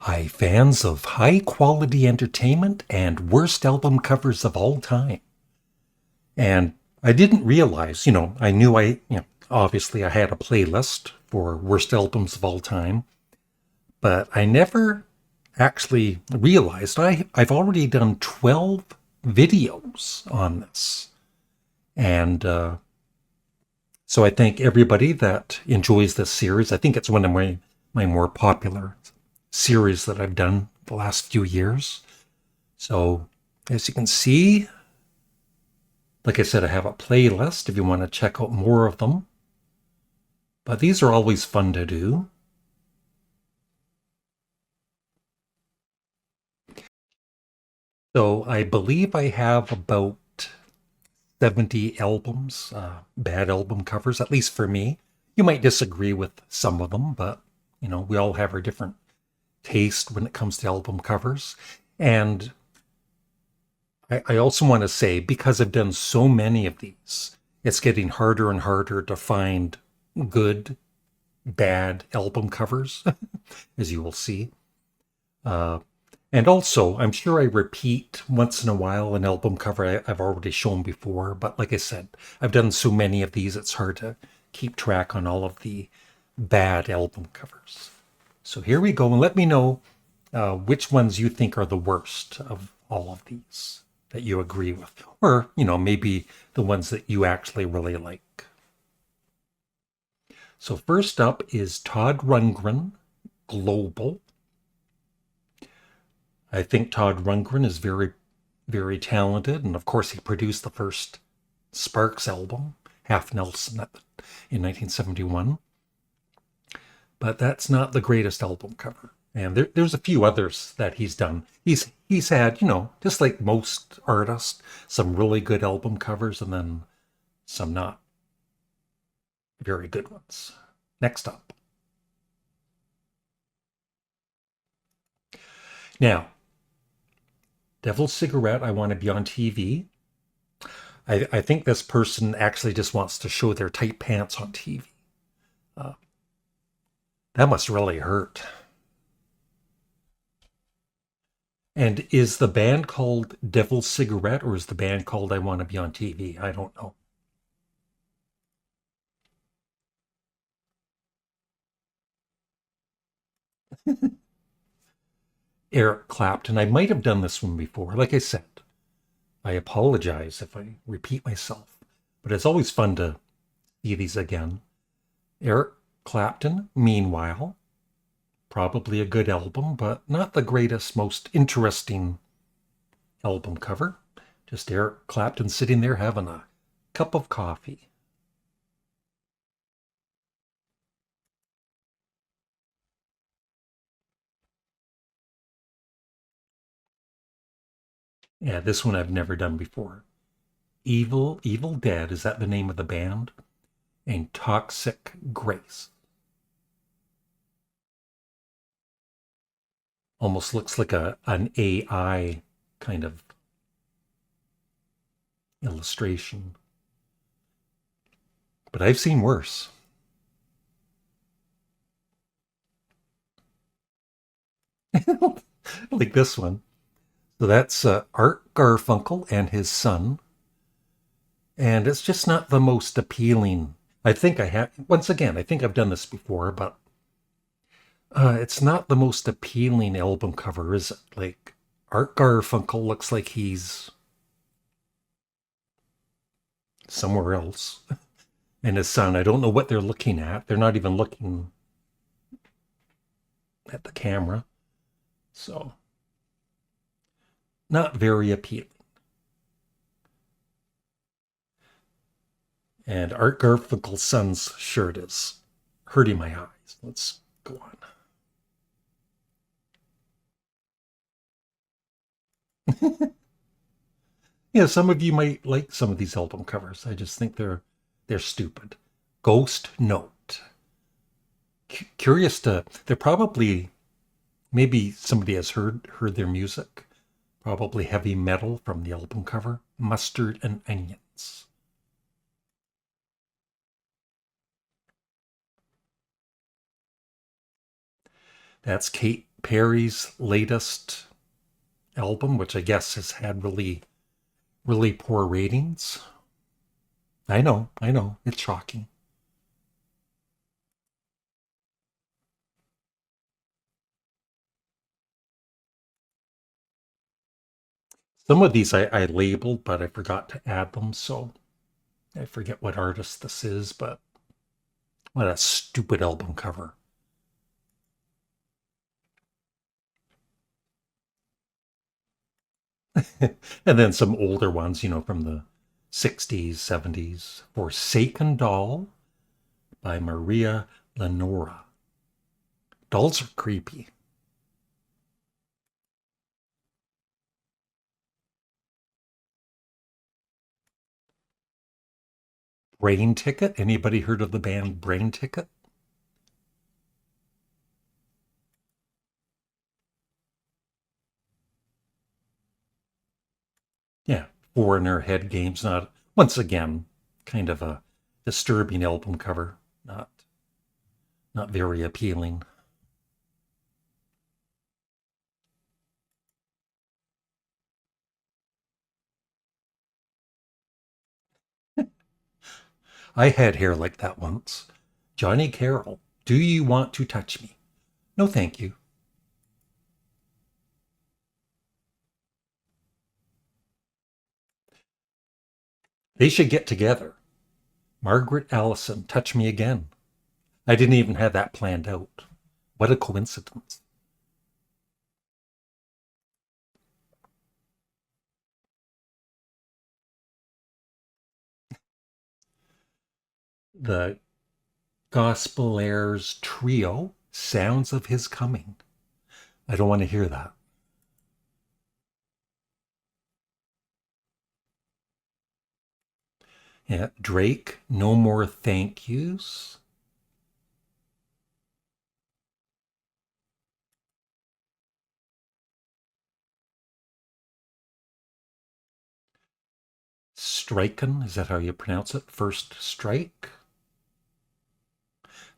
Hi, fans of high quality entertainment and worst album covers of all time. And I didn't realize, I knew obviously I had a playlist for worst albums of all time, but I never actually realized I've already done 12 videos on this. And so I thank everybody that enjoys this series. I think it's one of my more popular series that I've done the last few years. So as you can see, like I said, I have a playlist if you want to check out more of them. But these are always fun to do. So I believe I have about 70 albums, bad album covers, at least for me. You might disagree with some of them, but we all have our different taste when it comes to album covers. And I also want to say, because I've done so many of these, it's getting harder and harder to find good, bad album covers, as you will see. Uh, and also, I'm sure I repeat once in a while an album cover I've already shown before, but like I said, I've done so many of these, it's hard to keep track on all of the bad album covers. So here we go, and let me know which ones you think are the worst of all of these that you agree with, or maybe the ones that you actually really like. So first up is Todd Rundgren, Global. I think Todd Rundgren is very, very talented, and of course he produced the first Sparks album, Half Nelson, in 1971. But that's not the greatest album cover. And there's a few others that he's done. He's had, just like most artists, some really good album covers and then some not very good ones. Next up. Now, Devil's Cigarette, I Want to Be on TV. I think this person actually just wants to show their tight pants on TV. Uh, that must really hurt. And is the band called Devil's Cigarette or is the band called I Want to Be on TV? I don't know. Eric Clapton. I might have done this one before. Like I said, I apologize if I repeat myself, but it's always fun to see these again. Eric Clapton, Meanwhile, probably a good album, but not the greatest, most interesting album cover. Just Eric Clapton sitting there having a cup of coffee. Yeah, this one I've never done before. Evil Dead, is that the name of the band? And Toxic Grace. Almost looks like an AI kind of illustration. But I've seen worse. Like this one. So that's Art Garfunkel and his son. And it's just not the most appealing. I think I have, once again, I think I've done this before, but it's not the most appealing album cover, is it? Like, Art Garfunkel looks like he's somewhere else. And his son, I don't know what they're looking at. They're not even looking at the camera. So, not very appealing. And Art Garfunkel's son's shirt is hurting my eyes. Let's go on. Yeah, some of you might like some of these album covers. I just think they're stupid. Ghost Note. Curious to they're probably maybe somebody has heard their music. Probably heavy metal from the album cover. Mustard and Onions. That's Kate Perry's latest album, which I guess has had really, really poor ratings. I know, it's shocking. Some of these I labeled, but I forgot to add them, so I forget what artist this is, but what a stupid album cover. And then some older ones, from the 60s, 70s. Forsaken Doll by Maria Lenora. Dolls are creepy. Brain Ticket. Anybody heard of the band Brain Ticket? Yeah, Foreigner Head Games. Not once again, kind of a disturbing album cover. Not very appealing. I had hair like that once. Johnny Carroll. Do you want to touch me? No, thank you. They should get together. Margaret Allison, touch me again. I didn't even have that planned out. What a coincidence. The Gospel Airs Trio, Sounds of His Coming. I don't want to hear that. Yeah, Drake, No More Thank Yous. Striken, is that how you pronounce it? First Strike?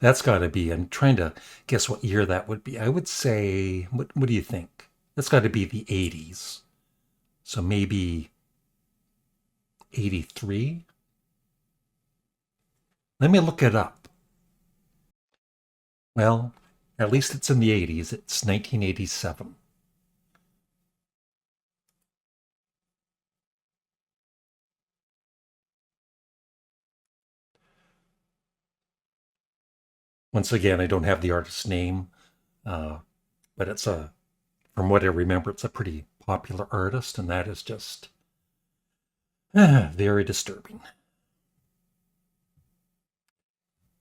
That's got to be, I'm trying to guess what year that would be. I would say, what do you think? That's got to be the 80s. So maybe 83? Let me look it up. Well, at least it's in the 80s. It's 1987. Once again, I don't have the artist's name, uh, but from what I remember, it's a pretty popular artist, and that is just very disturbing.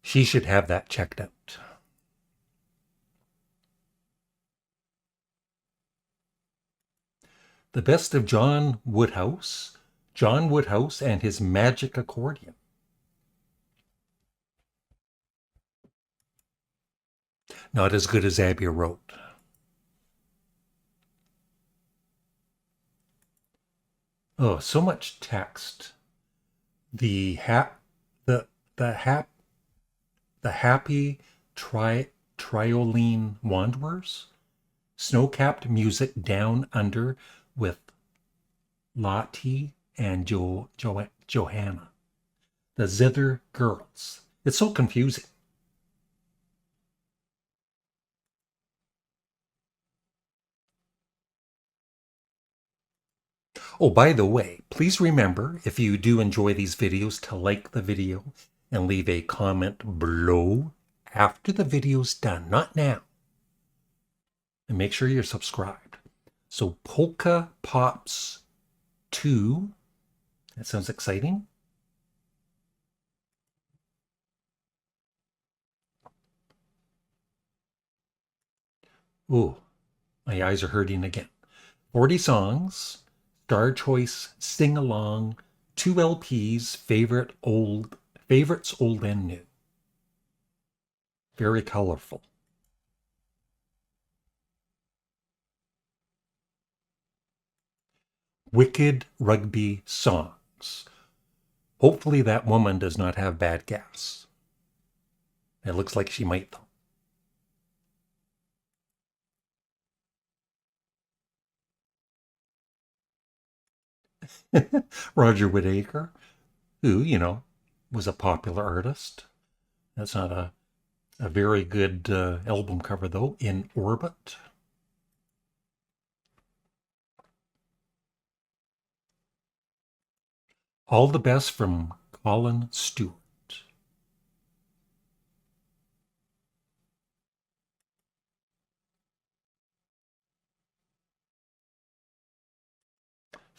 She should have that checked out. The best of John Woodhouse and his magic accordion. Not as good as Abbey Road. Oh, so much text. The hap, the hap, the happy trioline wanderers. Snow-capped music down under with Lottie and Johanna. The Zither girls. It's so confusing. Oh, by the way, please remember, if you do enjoy these videos, to like the video and leave a comment below after the video's done, not now. And make sure you're subscribed. So Polka Pops 2, that sounds exciting. Oh, my eyes are hurting again. 40 songs, Star Choice Sing Along, 2 LPs, favorites old and new. Very colorful. Wicked rugby songs. Hopefully that woman does not have bad gas. It looks like she might though. Roger Whittaker, who, was a popular artist. That's not a very good album cover, though. In Orbit. All the best from Colin Stewart.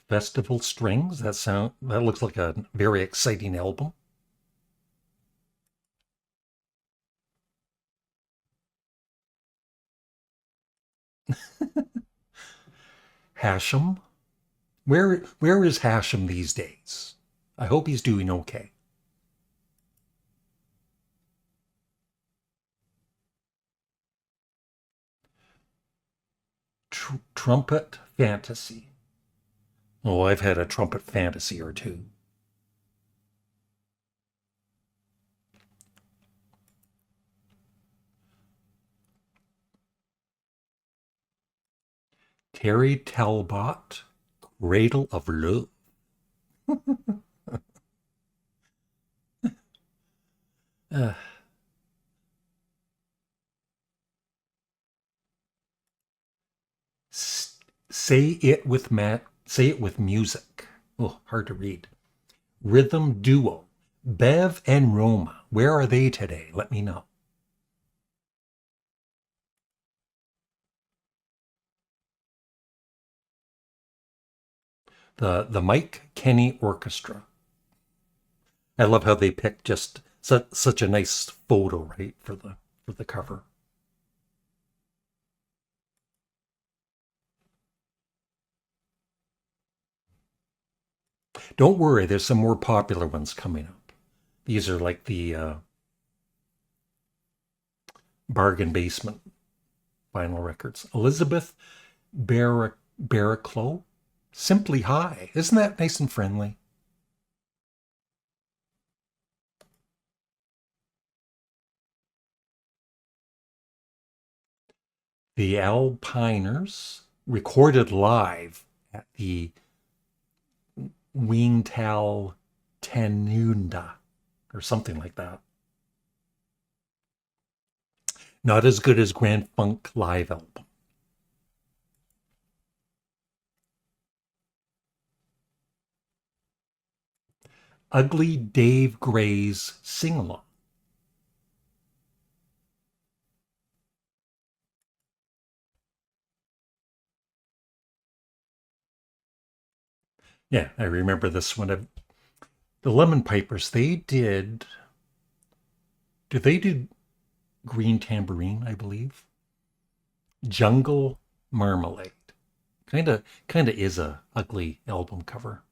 Festival Strings. That looks like a very exciting album. Hashem. Where is Hashem these days? I hope he's doing okay. Trumpet Fantasy. Oh, I've had a trumpet fantasy or two. Terry Talbot, Cradle of Love. Uh, Say it with music. Oh, hard to read. Rhythm duo. Bev and Roma. Where are they today? Let me know. The Mike Kenny Orchestra. I love how they picked just such a nice photo, right, for the cover. Don't worry, there's some more popular ones coming up. These are like the bargain basement vinyl records. Elizabeth Barraclough, Simply High. Isn't that nice and friendly? The Alpiners recorded live at the Ween Tenunda or something like that. Not as good as Grand Funk Live album. Ugly Dave Gray's Sing Along. Yeah, I remember this one. The Lemon Pipers, did they do Green Tambourine, I believe? Jungle Marmalade. Kinda is a ugly album cover.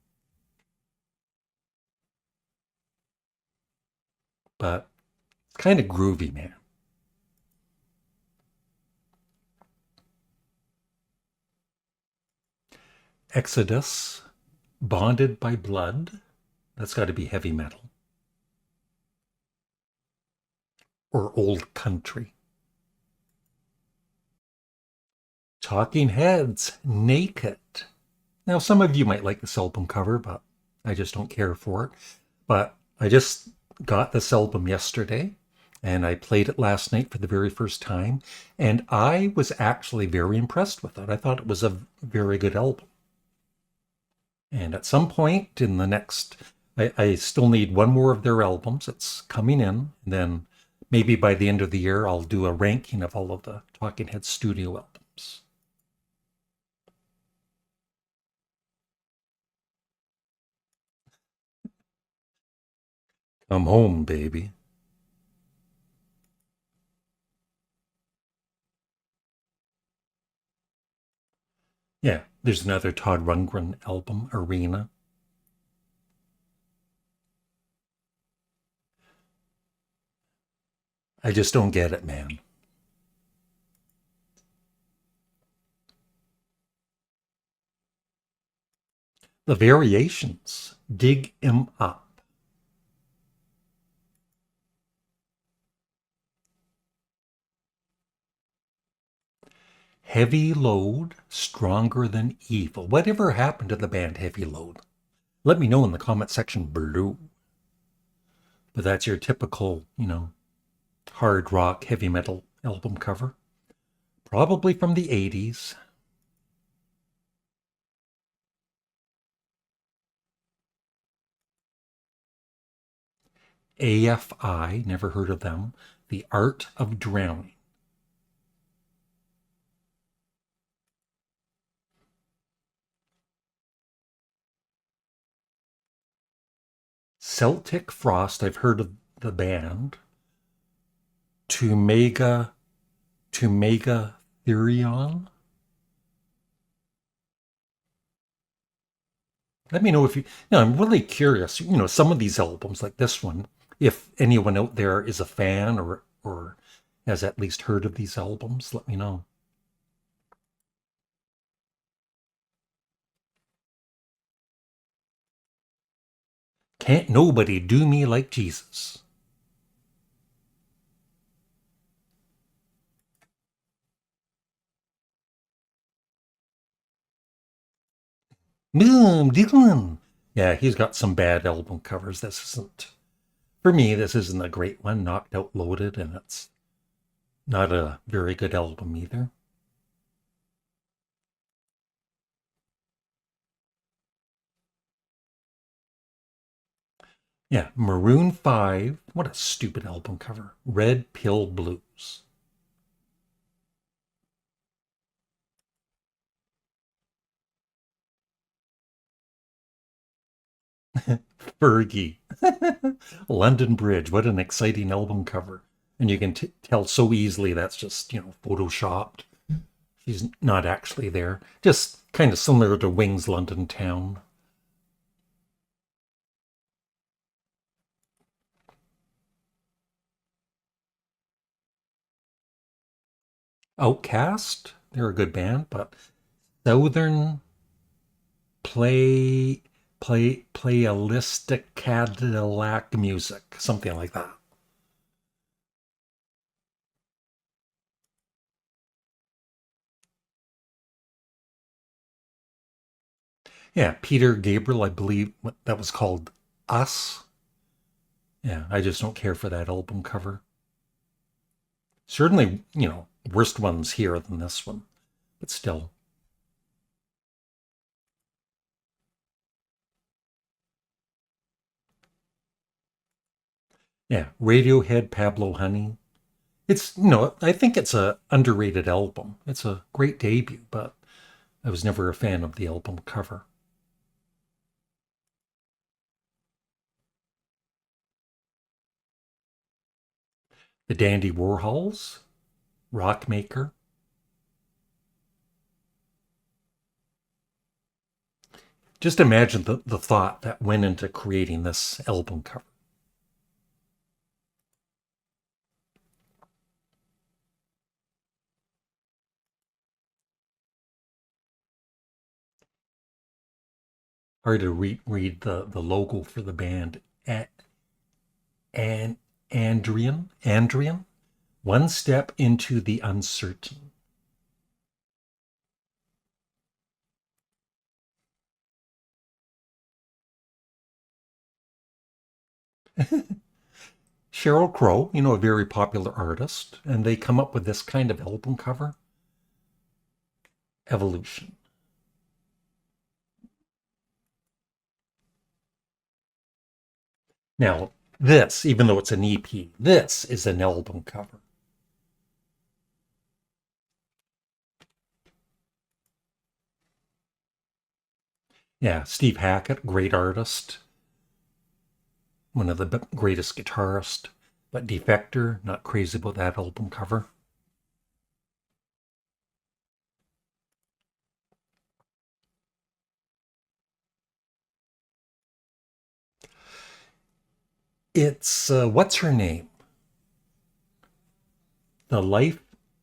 But it's kind of groovy, man. Exodus, Bonded by Blood. That's got to be heavy metal. Or old country. Talking Heads, Naked. Now, some of you might like this album cover, but I just don't care for it. But I just got this album yesterday and I played it last night for the very first time. And I was actually very impressed with it. I thought it was a very good album. And at some point in the next, I still need one more of their albums. It's coming in. And then maybe by the end of the year, I'll do a ranking of all of the Talking Heads studio albums. Come home, baby. Yeah, there's another Todd Rundgren album, Arena. I just don't get it, man. The Variations, Dig 'Em Up. Heavy Load, Stronger Than Evil. Whatever happened to the band Heavy Load? Let me know in the comment section below. But that's your typical, hard rock, heavy metal album cover. Probably from the 80s. AFI, never heard of them. The Art of Drowning. Celtic Frost, I've heard of the band. Tumega Therion. Let me know if I'm really curious, some of these albums like this one, if anyone out there is a fan or has at least heard of these albums, let me know. Can't nobody do me like Jesus. Dylan. Yeah, he's got some bad album covers. For me, this isn't a great one. Knocked Out Loaded, and it's not a very good album either. Yeah, Maroon 5. What a stupid album cover. Red Pill Blues. Fergie. London Bridge. What an exciting album cover. And you can tell so easily that's just, photoshopped. She's not actually there. Just kind of similar to Wings London Town. Outcast. They're a good band, but Southern playalistic Cadillac music. Something like that. Yeah, Peter Gabriel, I believe that was called Us. Yeah, I just don't care for that album cover. Certainly, worst ones here than this one, but still. Yeah, Radiohead, Pablo Honey. It's, I think it's a underrated album. It's a great debut, but I was never a fan of the album cover. The Dandy Warhols, Rockmaker. Just imagine the thought that went into creating this album cover. Hard to read the logo for the band. And Andrian, one step into the uncertain. Sheryl Crow, a very popular artist, and they come up with this kind of album cover. Evolution. Now, this, even though it's an EP, this is an album cover. Yeah, Steve Hackett, great artist, one of the greatest guitarists, but Defector, not crazy about that album cover. It's, what's her name? The Life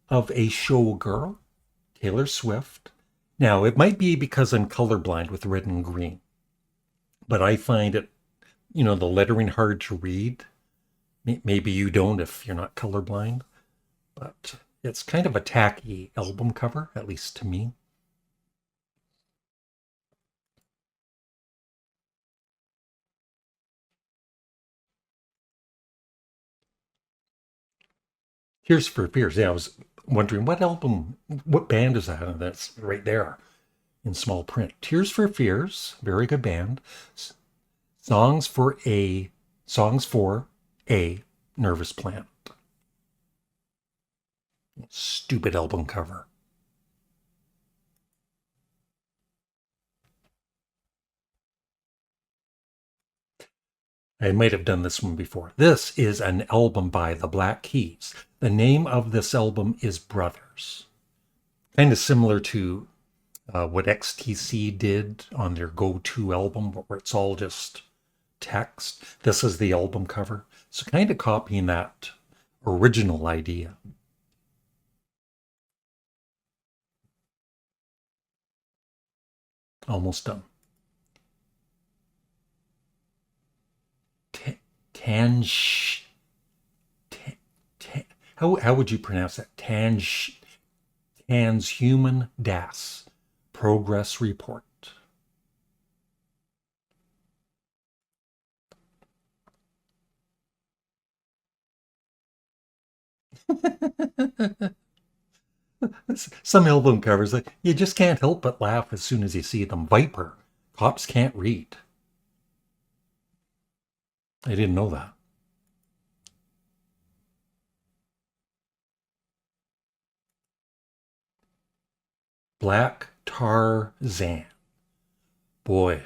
of a Showgirl, Taylor Swift. Now, it might be because I'm colorblind with red and green, but I find it, the lettering hard to read. Maybe you don't if you're not colorblind, but it's kind of a tacky album cover, at least to me. Tears for Fears. Yeah, I was wondering what album, what band is that? And that's right there in small print. Tears for Fears, very good band. Songs for a songs for a nervous plant. Stupid album cover. I might have done this one before. This is an album by the Black Keys. The name of this album is Brothers. Kind of similar to what XTC did on their Go To album, where it's all just text. This is the album cover. So kind of copying that original idea. Almost done. Tange. How would you pronounce that? Transhuman Das Progress Report. Some album covers, like, you just can't help but laugh as soon as you see them. Viper. Cops can't read. I didn't know that. Black Tarzan. Boy,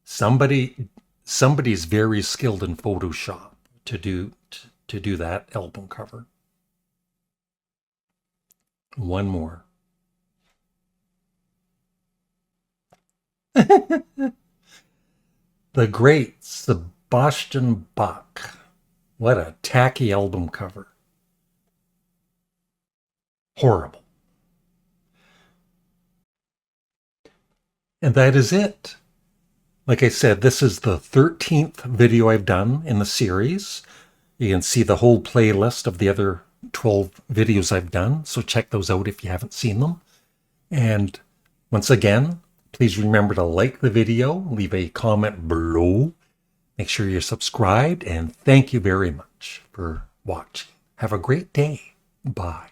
somebody's very skilled in Photoshop to do that album cover. One more. The great Sebastian Bach. What a tacky album cover. Horrible. And that is it. Like I said, this is the 13th video I've done in the series. You can see the whole playlist of the other 12 videos I've done, so check those out if you haven't seen them. And once again, please remember to like the video, leave a comment below, make sure you're subscribed, and thank you very much for watching. Have a great day. Bye.